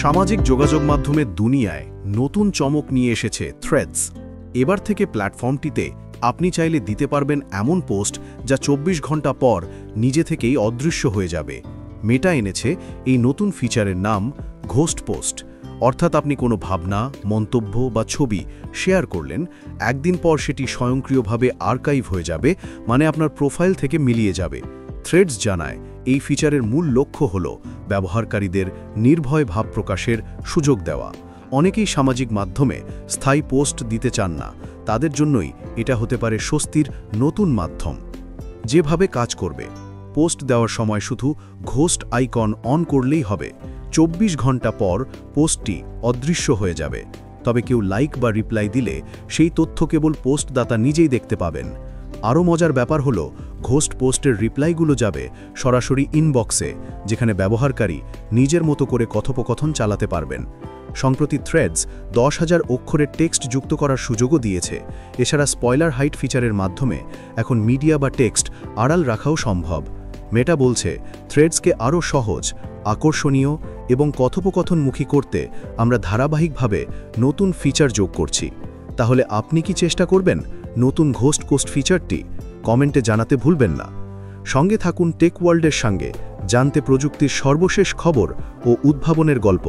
সামাজিক যোগাযোগ মাধ্যমের দুনিয়ায় নতুন চমক নিয়ে এসেছে থ্রেডস। এবার থেকে প্ল্যাটফর্মটিতে আপনি চাইলে দিতে পারবেন এমন পোস্ট যা ২৪ ঘন্টা পর নিজে থেকেই অদৃশ্য হয়ে যাবে। মেটা এনেছে এই নতুন ফিচারের নাম ঘোস্ট পোস্ট। অর্থাৎ আপনি কোনো ভাবনা, মন্তব্য বা ছবি শেয়ার করলেন, একদিন পর সেটি স্বয়ংক্রিয়ভাবে আর্কাইভ হয়ে যাবে, মানে আপনার প্রোফাইল থেকে মিলিয়ে যাবে। থ্রেডস জানায় এই ফিচারের মূল লক্ষ্য হল ব্যবহারকারীদের নির্ভয় ভাব প্রকাশের সুযোগ দেওয়া। অনেকেই সামাজিক মাধ্যমে স্থায়ী পোস্ট দিতে চান না, তাদের জন্যই এটা হতে পারে স্বস্তির নতুন মাধ্যম। যেভাবে কাজ করবে, পোস্ট দেওয়ার সময় শুধু ঘোস্ট আইকন অন করলেই হবে। ২৪ ঘন্টা পর পোস্টটি অদৃশ্য হয়ে যাবে। তবে কেউ লাইক বা রিপ্লাই দিলে সেই তথ্য কেবল পোস্টদাতা নিজেই দেখতে পাবেন। আরও মজার ব্যাপার হলো, ঘোস্ট পোস্টের রিপ্লাইগুলো যাবে সরাসরি ইনবক্সে, যেখানে ব্যবহারকারী নিজের মতো করে কথোপকথন চালাতে পারবেন। সম্প্রতি থ্রেডস ১০,০০০ অক্ষরের টেক্সট যুক্ত করার সুযোগও দিয়েছে। এছাড়া স্পয়লার হাইট ফিচারের মাধ্যমে এখন মিডিয়া বা টেক্সট আড়াল রাখাও সম্ভব। মেটা বলছে, থ্রেডসকে আরও সহজ, আকর্ষণীয় এবং কথোপকথনমুখী করতে আমরা ধারাবাহিকভাবে নতুন ফিচার যোগ করছি। তাহলে আপনি কি চেষ্টা করবেন নতুন ঘোস্ট পোস্ট ফিচারটি? কমেন্টে জানাতে ভুলবেন না। সঙ্গে থাকুন টেক ওয়ার্ল্ডের সঙ্গে, জানতে প্রযুক্তির সর্বশেষ খবর ও উদ্ভাবনের গল্প।